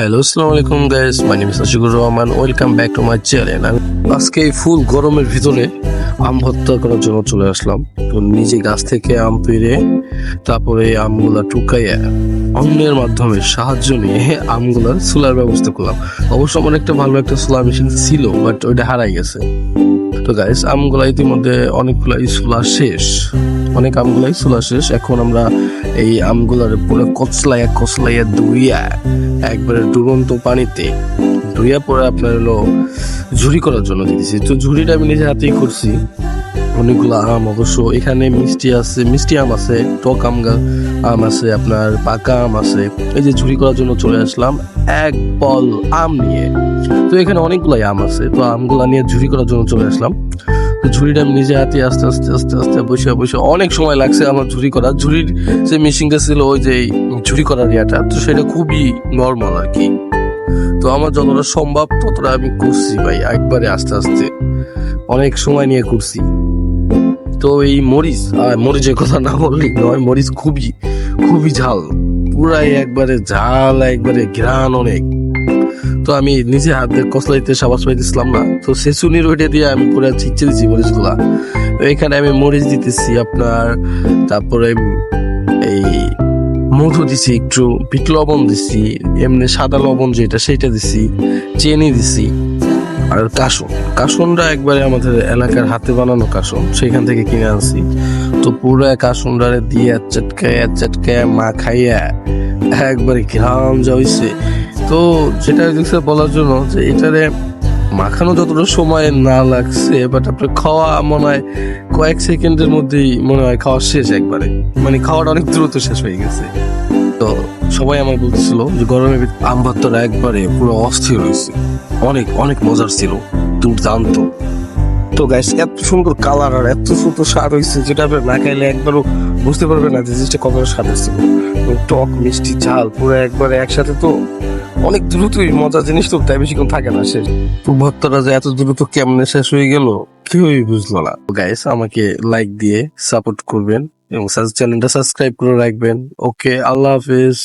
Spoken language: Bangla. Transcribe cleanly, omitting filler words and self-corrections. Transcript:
হ্যালো, আসসালামু আলাইকুম guys, my name is Ashikur Rahman. Welcome back to my channel. আজকে এই ফুল গরমের ভিতরে আম ভর্তা করার জন্য চলে আসলাম। তো নিজে গাছ থেকে আম পেড়ে তারপরে আমগুলা টুকাইয়া অন্যের মাধ্যমে সাহায্য নিয়ে আমগুলার চুলার ব্যবস্থা করলাম। অবশ্য আমার একটা ভালো একটা চুলা মেশিন ছিল, বাট ওইটা হারাই গেছে। তো গাইস, আমগুলা ইতিমধ্যে অনেকগুলাই চুলা শেষ, অনেক আমগুলাই চুলা শেষ। এখন আমরা এই আমগুলার পুরো কচলাইয়া ধুইয়া একবারে ডুবন্ত পানিতে ধুইয়া পরে আপনার হলো ঝুরি করার জন্য দিয়েছি। তো ঝুরিটা আমি নিজে হাতেই করছি। অনেকগুলো আম, অবশ্য এখানে মিষ্টি আম আছে, টক আম আছে, আপনার পাকা আম আছে। এই যে ঝুরি করার জন্য চলে আসলাম এক বল আম নিয়ে। তো এখানে অনেকগুলাই আম আছে, তো আমগুলা নিয়ে ঝুরি করার জন্য চলে আসলাম। তো ঝুড়িটা আমি নিজে হাতে আস্তে আস্তে আস্তে আস্তে বসে বসে অনেক সময় লাগছে আমার ঝুরি করা। ঝুড়ির যে মেশিনটা ছিল, ওই যে ঝুরি করার ইয়াটা, তো সেটা খুবই নর্মাল আর কি। তো আমার যতটা সম্ভব ততটা আমি করছি ভাই, একবারে আস্তে আস্তে অনেক সময় নিয়ে করছি। তো এই মরিচের কথা না বললেই নয়, মরিচ খুবই খুবই ঝাল, পুরাই একবারে ঝাল, একবারে ঘ্রাণ অনেক। তো আমি নিজে হাত দিয়ে কসলাইতে সাবাস পাইতেছিলাম না, তো সেচুনির ওইটা দিয়ে আমি পুরো ছিঁচে দিচ্ছি মরিচগুলা। এখানে আমি মরিচ দিতেছি আপনার, তারপরে এই মধু দিছি, একটু বিট লবণ দিছি, এমনি সাদা লবণ যেটা সেটা দিছি, চিনি দিছি, আর কাসনটা একবারে আমাদের এলাকার হাতে বানানো কাসন, সেখান থেকে কিনে আনছি। তো পুরো কাসনটারে দিয়ে চটকায়া মাখাইয়া একবারে ঘ্রাম যা হইছে। তো যেটা বলার জন্য যে এটারে মাখানো যতটা সময় না লাগছে, বাট আপনার খাওয়া মনে হয় কয়েক সেকেন্ডের মধ্যেই মনে হয় খাওয়া শেষ একবারে, মানে খাওয়াটা অনেক দ্রুত শেষ হয়ে গেছে। তো সবাই আমার বলতেছিল যে গরমের আম ভর্তাটা একবারে পুরো অস্থির হয়েছে, অনেক অনেক মজার ছিল, দুর্দান্ত। তো গাইস, এত সুন্দর কালার আর এত সুন্দর স্বাদ হয়েছে, যেটা আপনি না খাইলে একবারও বুঝতে পারবেন না যে জিনিসটা কতটা স্বাদ হয়েছিল। টক মিষ্টি ঝাল পুরো একবারে একসাথে, তো অনেক দ্রুতই মজার জিনিস, তো তাই বেশিক্ষণ থাকে না শেষ। ভর্তাটা যে এত দ্রুত কেমনে শেষ হয়ে গেল কেউই বুঝলো না। গাইস, আমাকে লাইক দিয়ে সাপোর্ট করবেন এবং চ্যানেলটা সাবস্ক্রাইব করে রাখবেন। ওকে, আল্লাহ হাফেজ।